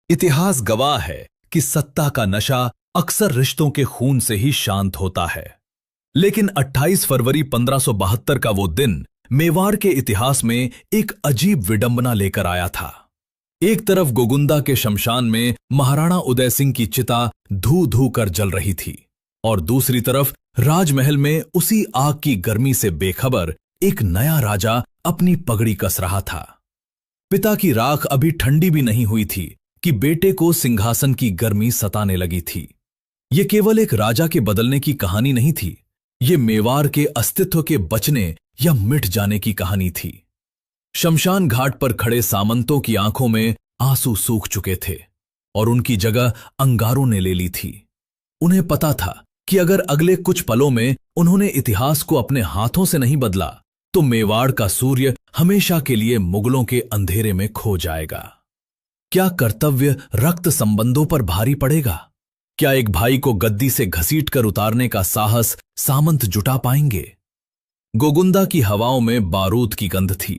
इतिहास गवाह है कि सत्ता का नशा अक्सर रिश्तों के खून से ही शांत होता है। लेकिन 28 फरवरी 1572 का वो दिन मेवाड़ के इतिहास में एक अजीब विडंबना लेकर आया था। एक तरफ गोगुंदा के शमशान में महाराणा उदय सिंह की चिता धू धू कर जल रही थी और दूसरी तरफ राजमहल में उसी आग की गर्मी से बेखबर एक नया राजा अपनी पगड़ी कस रहा था। पिता की राख अभी ठंडी भी नहीं हुई थी कि बेटे को सिंहासन की गर्मी सताने लगी थी। यह केवल एक राजा के बदलने की कहानी नहीं थी, ये मेवाड़ के अस्तित्व के बचने या मिट जाने की कहानी थी। शमशान घाट पर खड़े सामंतों की आंखों में आंसू सूख चुके थे और उनकी जगह अंगारों ने ले ली थी। उन्हें पता था कि अगर अगले कुछ पलों में उन्होंने इतिहास को अपने हाथों से नहीं बदला तो मेवाड़ का सूर्य हमेशा के लिए मुगलों के अंधेरे में खो जाएगा। क्या कर्तव्य रक्त संबंधों पर भारी पड़ेगा? क्या एक भाई को गद्दी से घसीटकर उतारने का साहस सामंत जुटा पाएंगे? गोगुंदा की हवाओं में बारूद की गंध थी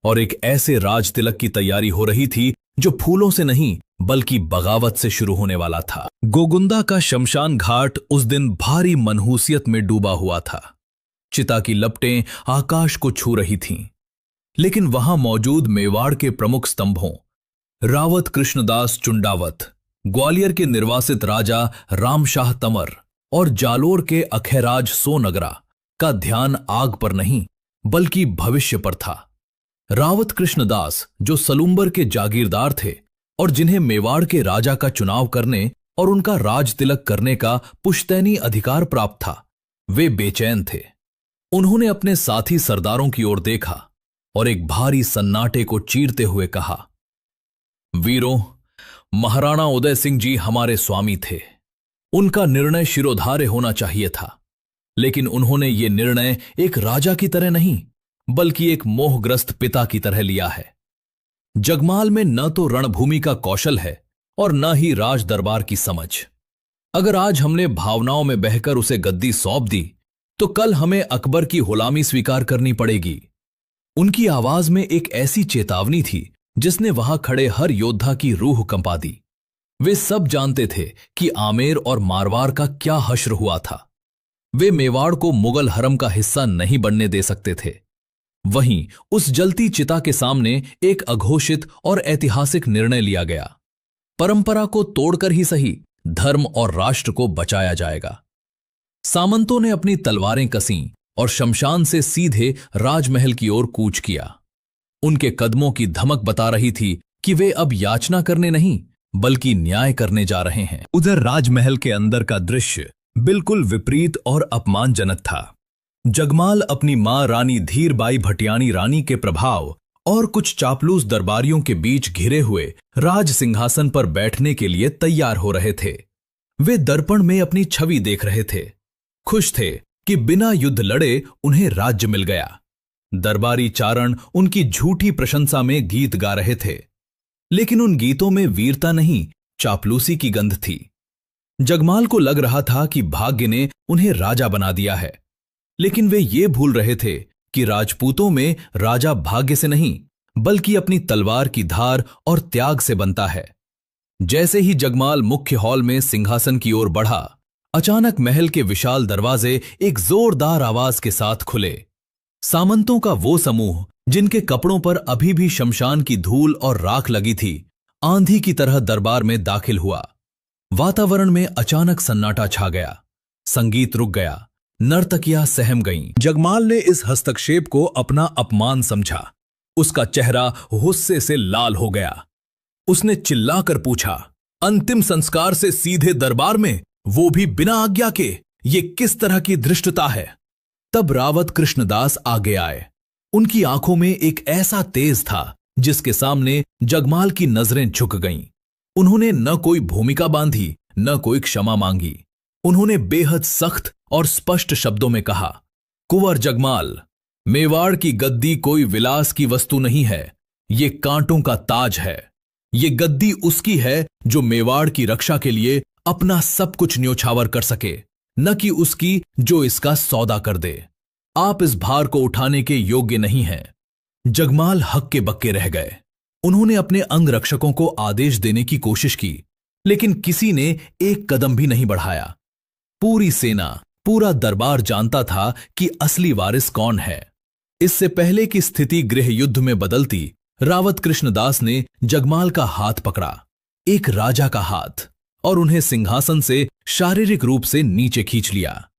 और एक ऐसे राज तिलक की तैयारी हो रही थी जो फूलों से नहीं बल्कि बगावत से शुरू होने वाला था। गोगुंदा का शमशान घाट उस दिन भारी मनहूसियत में डूबा हुआ था। चिता की लपटें आकाश को छू रही थीं, लेकिन वहां मौजूद मेवाड़ के प्रमुख स्तंभों रावत कृष्णदास चुंडावत, ग्वालियर के निर्वासित राजा रामशाह तंवर और जालोर के अखैराज सोनगरा का ध्यान आग पर नहीं बल्कि भविष्य पर था। रावत कृष्णदास, जो सलूम्बर के जागीरदार थे और जिन्हें मेवाड़ के राजा का चुनाव करने और उनका राज तिलक करने का पुश्तैनी अधिकार प्राप्त था, वे बेचैन थे। उन्होंने अपने साथी सरदारों की ओर देखा और एक भारी सन्नाटे को चीरते हुए कहा, वीरों, महाराणा उदय सिंह जी हमारे स्वामी थे। उनका निर्णय शिरोधार्य होना चाहिए था, लेकिन उन्होंने ये निर्णय एक राजा की तरह नहीं बल्कि एक मोहग्रस्त पिता की तरह लिया है। जगमाल में न तो रणभूमि का कौशल है और न ही राज दरबार की समझ। अगर आज हमने भावनाओं में बहकर उसे गद्दी सौंप दी तो कल हमें अकबर की गुलामी स्वीकार करनी पड़ेगी। उनकी आवाज में एक ऐसी चेतावनी थी जिसने वहां खड़े हर योद्धा की रूह कंपा दी। वे सब जानते थे कि आमेर और मारवाड़ का क्या हश्र हुआ था। वे मेवाड़ को मुगल हरम का हिस्सा नहीं बनने दे सकते थे। वहीं उस जलती चिता के सामने एक अघोषित और ऐतिहासिक निर्णय लिया गया। परंपरा को तोड़कर ही सही धर्म और राष्ट्र को बचाया जाएगा। सामंतों ने अपनी तलवारें कसीं और शमशान से सीधे राजमहल की ओर कूच किया। उनके कदमों की धमक बता रही थी कि वे अब याचना करने नहीं बल्कि न्याय करने जा रहे हैं। उधर राजमहल के अंदर का दृश्य बिल्कुल विपरीत और अपमानजनक था। जगमाल अपनी मां रानी धीरबाई भटियाणी रानी के प्रभाव और कुछ चापलूस दरबारियों के बीच घिरे हुए राज सिंहासन पर बैठने के लिए तैयार हो रहे थे। वे दर्पण में अपनी छवि देख रहे थे, खुश थे कि बिना युद्ध लड़े उन्हें राज्य मिल गया। दरबारी चारण उनकी झूठी प्रशंसा में गीत गा रहे थे, लेकिन उन गीतों में वीरता नहीं चापलूसी की गंध थी। जगमाल को लग रहा था कि भाग्य ने उन्हें राजा बना दिया है, लेकिन वे ये भूल रहे थे कि राजपूतों में राजा भाग्य से नहीं बल्कि अपनी तलवार की धार और त्याग से बनता है। जैसे ही जगमाल मुख्य हॉल में सिंहासन की ओर बढ़ा, अचानक महल के विशाल दरवाजे एक जोरदार आवाज के साथ खुले। सामंतों का वो समूह जिनके कपड़ों पर अभी भी शमशान की धूल और राख लगी थी, आंधी की तरह दरबार में दाखिल हुआ। वातावरण में अचानक सन्नाटा छा गया, संगीत रुक गया, नर्तकियां सहम गईं। जगमाल ने इस हस्तक्षेप को अपना अपमान समझा। उसका चेहरा गुस्से से लाल हो गया। उसने चिल्लाकर पूछा, अंतिम संस्कार से सीधे दरबार में, वो भी बिना आज्ञा के? ये किस तरह की धृष्टता है? तब रावत कृष्णदास आगे आए। उनकी आंखों में एक ऐसा तेज था जिसके सामने जगमाल की नजरें झुक गईं। उन्होंने न कोई भूमिका बांधी न कोई क्षमा मांगी। उन्होंने बेहद सख्त और स्पष्ट शब्दों में कहा, कुंवर जगमाल, मेवाड़ की गद्दी कोई विलास की वस्तु नहीं है, ये कांटों का ताज है। ये गद्दी उसकी है जो मेवाड़ की रक्षा के लिए अपना सब कुछ न्योछावर कर सके, न कि उसकी जो इसका सौदा कर दे। आप इस भार को उठाने के योग्य नहीं हैं। जगमाल हक्के बक्के रह गए। उन्होंने अपने अंगरक्षकों को आदेश देने की कोशिश की, लेकिन किसी ने एक कदम भी नहीं बढ़ाया। पूरी सेना, पूरा दरबार जानता था कि असली वारिस कौन है। इससे पहले कि स्थिति गृह युद्ध में बदलती, रावत कृष्णदास ने जगमाल का हाथ पकड़ा, एक राजा का हाथ, और उन्हें सिंहासन से शारीरिक रूप से नीचे खींच लिया।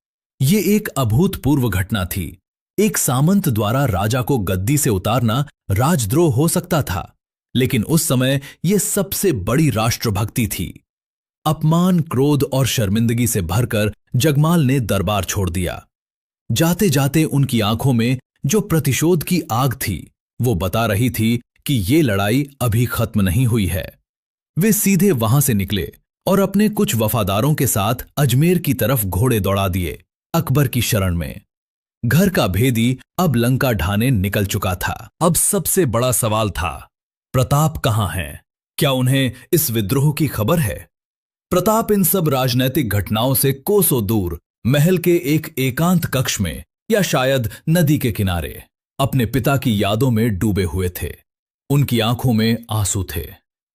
ये एक अभूतपूर्व घटना थी। एक सामंत द्वारा राजा को गद्दी से उतारना राजद्रोह हो सकता था, लेकिन उस समय यह सबसे बड़ी राष्ट्रभक्ति थी। अपमान, क्रोध और शर्मिंदगी से भरकर जगमाल ने दरबार छोड़ दिया। जाते जाते उनकी आंखों में जो प्रतिशोध की आग थी, वो बता रही थी कि ये लड़ाई अभी खत्म नहीं हुई है। वे सीधे वहां से निकले और अपने कुछ वफादारों के साथ अजमेर की तरफ घोड़े दौड़ा दिए, अकबर की शरण में। घर का भेदी अब लंका ढाने निकल चुका था। अब सबसे बड़ा सवाल था, प्रताप कहां हैं? क्या उन्हें इस विद्रोह की खबर है? प्रताप इन सब राजनैतिक घटनाओं से कोसों दूर महल के एक एकांत कक्ष में, या शायद नदी के किनारे, अपने पिता की यादों में डूबे हुए थे। उनकी आंखों में आंसू थे।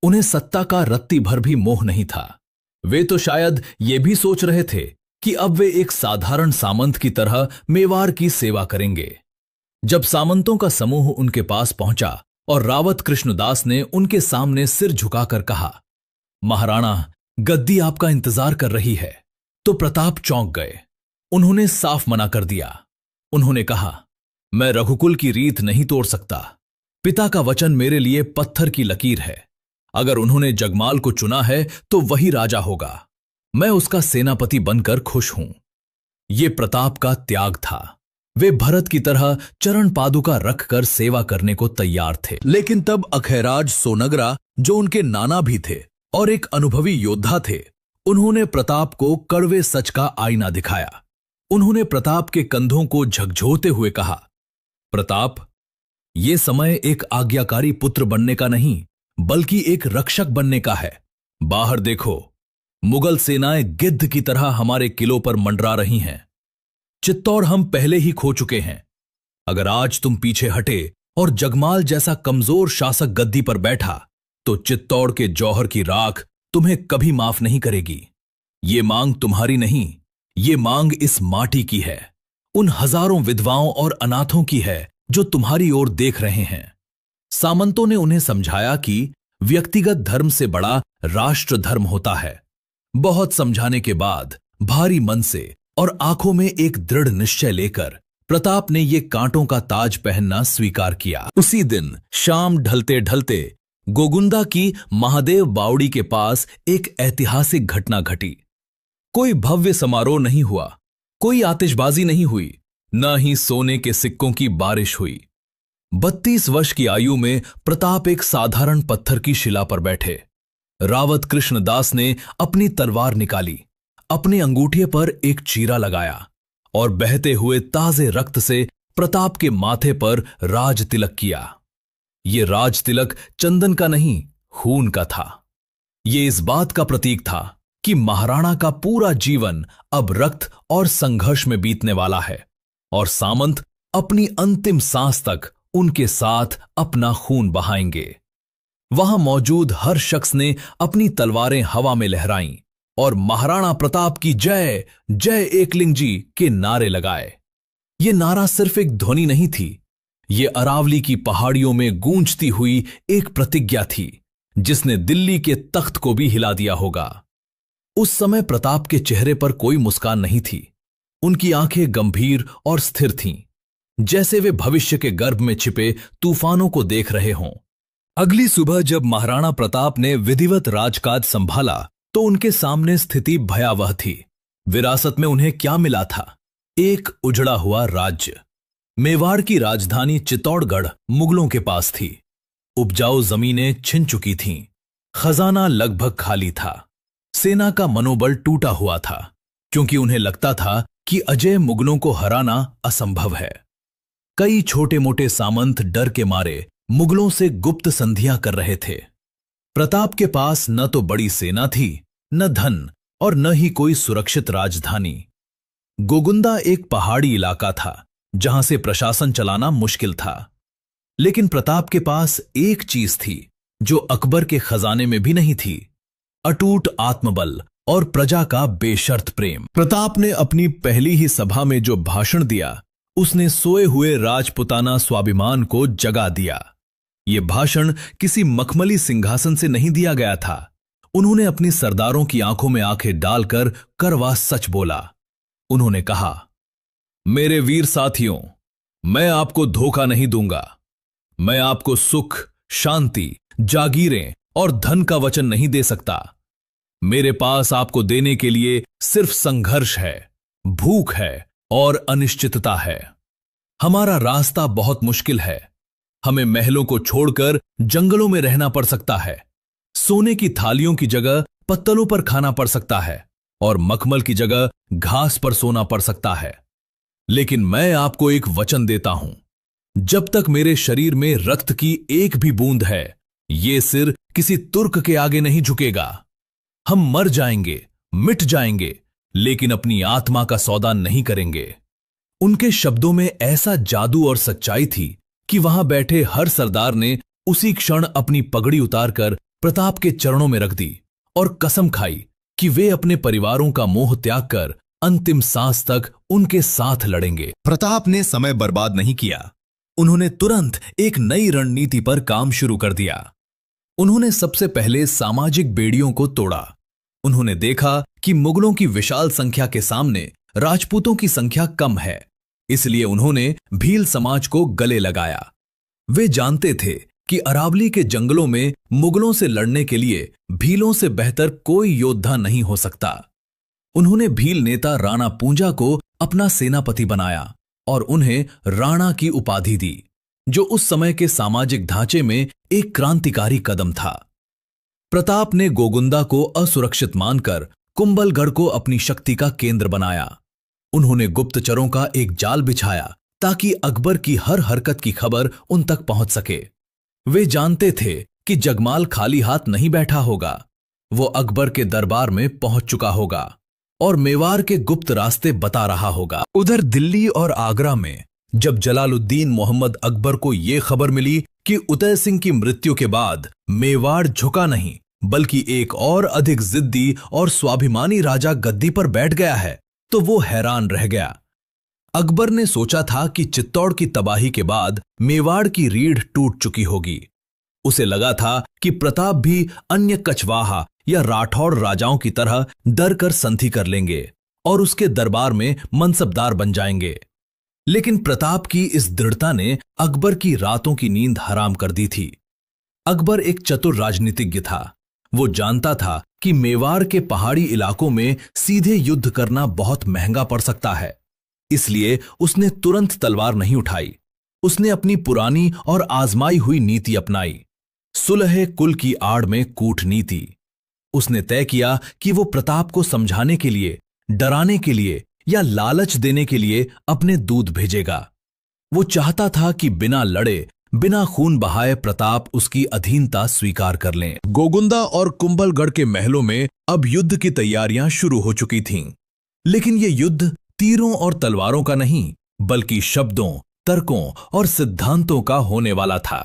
उन्हें सत्ता का रत्ती भर भी मोह नहीं था। वे तो शायद ये भी सोच रहे थे कि अब वे एक साधारण सामंत की तरह मेवाड़ की सेवा करेंगे। जब सामंतों का समूह उनके पास पहुंचा और रावत कृष्णदास ने उनके सामने सिर झुकाकर कहा, महाराणा, गद्दी आपका इंतजार कर रही है, तो प्रताप चौंक गए। उन्होंने साफ मना कर दिया। उन्होंने कहा, मैं रघुकुल की रीत नहीं तोड़ सकता। पिता का वचन मेरे लिए पत्थर की लकीर है। अगर उन्होंने जगमाल को चुना है तो वही राजा होगा। मैं उसका सेनापति बनकर खुश हूं। यह प्रताप का त्याग था। वे भरत की तरह चरण पादुका रखकर सेवा करने को तैयार थे। लेकिन तब अखैराज सोनगरा, जो उनके नाना भी थे और एक अनुभवी योद्धा थे, उन्होंने प्रताप को कड़वे सच का आईना दिखाया। उन्होंने प्रताप के कंधों को झकझोरते हुए कहा, प्रताप, यह समय एक आज्ञाकारी पुत्र बनने का नहीं, बल्कि एक रक्षक बनने का है। बाहर देखो, मुगल सेनाएं गिद्ध की तरह हमारे किलों पर मंडरा रही हैं। चित्तौड़ हम पहले ही खो चुके हैं। अगर आज तुम पीछे हटे और जगमाल जैसा कमजोर शासक गद्दी पर बैठा, तो चित्तौड़ के जौहर की राख तुम्हें कभी माफ नहीं करेगी। ये मांग तुम्हारी नहीं, ये मांग इस माटी की है, उन हजारों विधवाओं और अनाथों की है जो तुम्हारी ओर देख रहे हैं। सामंतों ने उन्हें समझाया कि व्यक्तिगत धर्म से बड़ा राष्ट्र धर्म होता है। बहुत समझाने के बाद, भारी मन से और आंखों में एक दृढ़ निश्चय लेकर, प्रताप ने ये कांटों का ताज पहनना स्वीकार किया। उसी दिन शाम ढलते ढलते गोगुंदा की महादेव बावड़ी के पास एक ऐतिहासिक घटना घटी। कोई भव्य समारोह नहीं हुआ, कोई आतिशबाजी नहीं हुई, न ही सोने के सिक्कों की बारिश हुई। 32 वर्ष की आयु में प्रताप एक साधारण पत्थर की शिला पर बैठे। रावत कृष्णदास ने अपनी तलवार निकाली, अपने अंगूठे पर एक चीरा लगाया और बहते हुए ताजे रक्त से प्रताप के माथे पर राज तिलक किया। ये राज तिलक चंदन का नहीं, खून का था। ये इस बात का प्रतीक था कि महाराणा का पूरा जीवन अब रक्त और संघर्ष में बीतने वाला है, और सामंत अपनी अंतिम सांस तक उनके साथ अपना खून बहाएंगे। वहां मौजूद हर शख्स ने अपनी तलवारें हवा में लहराईं और महाराणा प्रताप की जय, जय एकलिंग जी के नारे लगाए। ये नारा सिर्फ एक ध्वनि नहीं थी, ये अरावली की पहाड़ियों में गूंजती हुई एक प्रतिज्ञा थी, जिसने दिल्ली के तख्त को भी हिला दिया होगा। उस समय प्रताप के चेहरे पर कोई मुस्कान नहीं थी। उनकी आंखें गंभीर और स्थिर थीं, जैसे वे भविष्य के गर्भ में छिपे तूफानों को देख रहे हों। अगली सुबह जब महाराणा प्रताप ने विधिवत राजकाज संभाला, तो उनके सामने स्थिति भयावह थी। विरासत में उन्हें क्या मिला था? एक उजड़ा हुआ राज्य। मेवाड़ की राजधानी चित्तौड़गढ़ मुगलों के पास थी। उपजाऊ जमीनें छिन चुकी थीं। खजाना लगभग खाली था। सेना का मनोबल टूटा हुआ था, क्योंकि उन्हें लगता था कि अजय मुगलों को हराना असंभव है। कई छोटे मोटे सामंत डर के मारे मुगलों से गुप्त संधियां कर रहे थे। प्रताप के पास न तो बड़ी सेना थी, न धन, और न ही कोई सुरक्षित राजधानी। गोगुंदा एक पहाड़ी इलाका था, जहां से प्रशासन चलाना मुश्किल था। लेकिन प्रताप के पास एक चीज थी जो अकबर के खजाने में भी नहीं थी, अटूट आत्मबल और प्रजा का बेशर्त प्रेम। प्रताप ने अपनी पहली ही सभा में जो भाषण दिया, उसने सोए हुए राजपुताना स्वाभिमान को जगा दिया। यह भाषण किसी मखमली सिंहासन से नहीं दिया गया था। उन्होंने अपनी सरदारों की आंखों में आंखें डालकर करवा सच बोला। उन्होंने कहा, मेरे वीर साथियों, मैं आपको धोखा नहीं दूंगा। मैं आपको सुख, शांति, जागीरें और धन का वचन नहीं दे सकता। मेरे पास आपको देने के लिए सिर्फ संघर्ष है, भूख है और अनिश्चितता है। हमारा रास्ता बहुत मुश्किल है। हमें महलों को छोड़कर जंगलों में रहना पड़ सकता है। सोने की थालियों की जगह पत्तलों पर खाना पड़ सकता है और मखमल की जगह घास पर सोना पड़ सकता है। लेकिन मैं आपको एक वचन देता हूं, जब तक मेरे शरीर में रक्त की एक भी बूंद है, ये सिर किसी तुर्क के आगे नहीं झुकेगा। हम मर जाएंगे, मिट जाएंगे, लेकिन अपनी आत्मा का सौदा नहीं करेंगे। उनके शब्दों में ऐसा जादू और सच्चाई थी कि वहां बैठे हर सरदार ने उसी क्षण अपनी पगड़ी उतारकर प्रताप के चरणों में रख दी और कसम खाई कि वे अपने परिवारों का मोह त्याग कर अंतिम सांस तक उनके साथ लड़ेंगे। प्रताप ने समय बर्बाद नहीं किया। उन्होंने तुरंत एक नई रणनीति पर काम शुरू कर दिया। उन्होंने सबसे पहले सामाजिक बेड़ियों को तोड़ा। उन्होंने देखा कि मुगलों की विशाल संख्या के सामने राजपूतों की संख्या कम है, इसलिए उन्होंने भील समाज को गले लगाया। वे जानते थे कि अरावली के जंगलों में मुगलों से लड़ने के लिए भीलों से बेहतर कोई योद्धा नहीं हो सकता। उन्होंने भील नेता राणा पूंजा को अपना सेनापति बनाया और उन्हें राणा की उपाधि दी, जो उस समय के सामाजिक ढांचे में एक क्रांतिकारी कदम था। प्रताप ने गोगुंदा को असुरक्षित मानकर कुंभलगढ़ को अपनी शक्ति का केंद्र बनाया। उन्होंने गुप्तचरों का एक जाल बिछाया ताकि अकबर की हर हरकत की खबर उन तक पहुंच सके। वे जानते थे कि जगमाल खाली हाथ नहीं बैठा होगा। वो अकबर के दरबार में पहुंच चुका होगा और मेवाड़ के गुप्त रास्ते बता रहा होगा। उधर दिल्ली और आगरा में जब जलालुद्दीन मोहम्मद अकबर को यह खबर मिली कि उदय सिंह की मृत्यु के बाद मेवाड़ झुका नहीं, बल्कि एक और अधिक जिद्दी और स्वाभिमानी राजा गद्दी पर बैठ गया है, तो वो हैरान रह गया। अकबर ने सोचा था कि चित्तौड़ की तबाही के बाद मेवाड़ की रीढ़ टूट चुकी होगी। उसे लगा था कि प्रताप भी अन्य कछवाहा या राठौड़ राजाओं की तरह डर कर संधि कर लेंगे और उसके दरबार में मनसबदार बन जाएंगे। लेकिन प्रताप की इस दृढ़ता ने अकबर की रातों की नींद हराम कर दी थी। अकबर एक चतुर राजनीतिज्ञ था। वो जानता था कि मेवाड़ के पहाड़ी इलाकों में सीधे युद्ध करना बहुत महंगा पड़ सकता है, इसलिए उसने तुरंत तलवार नहीं उठाई। उसने अपनी पुरानी और आजमाई हुई नीति अपनाई, सुलह कुल की आड़ में कूटनीति। उसने तय किया कि वो प्रताप को समझाने के लिए, डराने के लिए या लालच देने के लिए अपने दूत भेजेगा। वो चाहता था कि बिना लड़े, बिना खून बहाए प्रताप उसकी अधीनता स्वीकार कर लें। गोगुंदा और कुंभलगढ़ के महलों में अब युद्ध की तैयारियां शुरू हो चुकी थीं, लेकिन ये युद्ध तीरों और तलवारों का नहीं, बल्कि शब्दों, तर्कों और सिद्धांतों का होने वाला था।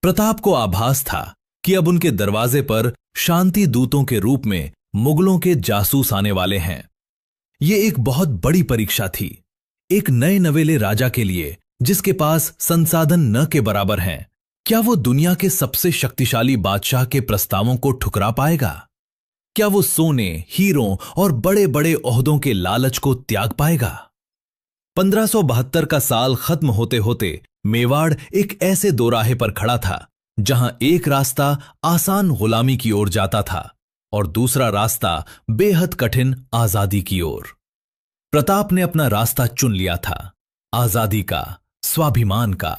प्रताप को आभास था कि अब उनके दरवाजे पर शांति दूतों के रूप में मुगलों के जासूस आने वाले हैं। ये एक बहुत बड़ी परीक्षा थी, एक नए नवेले राजा के लिए जिसके पास संसाधन न के बराबर हैं। क्या वो दुनिया के सबसे शक्तिशाली बादशाह के प्रस्तावों को ठुकरा पाएगा? क्या वो सोने, हीरों और बड़े बड़े ओहदों के लालच को त्याग पाएगा? 1572 का साल खत्म होते होते मेवाड़ एक ऐसे दोराहे पर खड़ा था जहां एक रास्ता आसान गुलामी की ओर जाता था और दूसरा रास्ता बेहद कठिन आजादी की ओर। प्रताप ने अपना रास्ता चुन लिया था, आजादी का, स्वाभिमान का।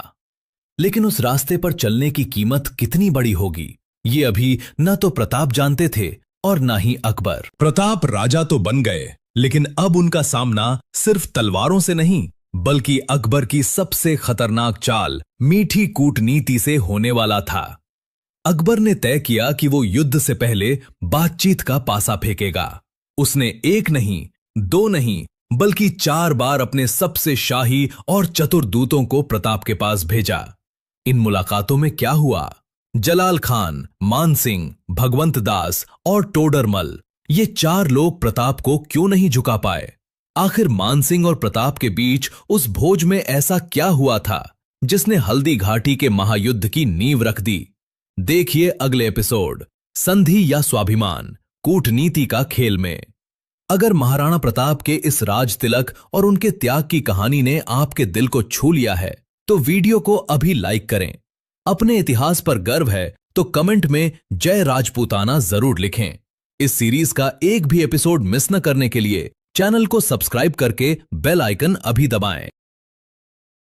लेकिन उस रास्ते पर चलने की कीमत कितनी बड़ी होगी, ये अभी न तो प्रताप जानते थे और न ही अकबर। प्रताप राजा तो बन गए, लेकिन अब उनका सामना सिर्फ तलवारों से नहीं, बल्कि अकबर की सबसे खतरनाक चाल, मीठी कूटनीति से होने वाला था। अकबर ने तय किया कि वो युद्ध से पहले बातचीत का पासा फेंकेगा। उसने एक नहीं, दो नहीं, बल्कि 4 बार अपने सबसे शाही और चतुर दूतों को प्रताप के पास भेजा। इन मुलाकातों में क्या हुआ, जलाल खान, मानसिंह, भगवंत दास और टोडरमल, ये 4 लोग प्रताप को क्यों नहीं झुका पाए? आखिर मानसिंह और प्रताप के बीच उस भोज में ऐसा क्या हुआ था जिसने हल्दी घाटी के महायुद्ध की नींव रख दी? देखिए अगले एपिसोड, संधि या स्वाभिमान, कूटनीति का खेल में। अगर महाराणा प्रताप के इस राज तिलक और उनके त्याग की कहानी ने आपके दिल को छू लिया है तो वीडियो को अभी लाइक करें। अपने इतिहास पर गर्व है तो कमेंट में जय राजपूताना जरूर लिखें। इस सीरीज का एक भी एपिसोड मिस न करने के लिए चैनल को सब्सक्राइब करके बेल आइकन अभी दबाएं।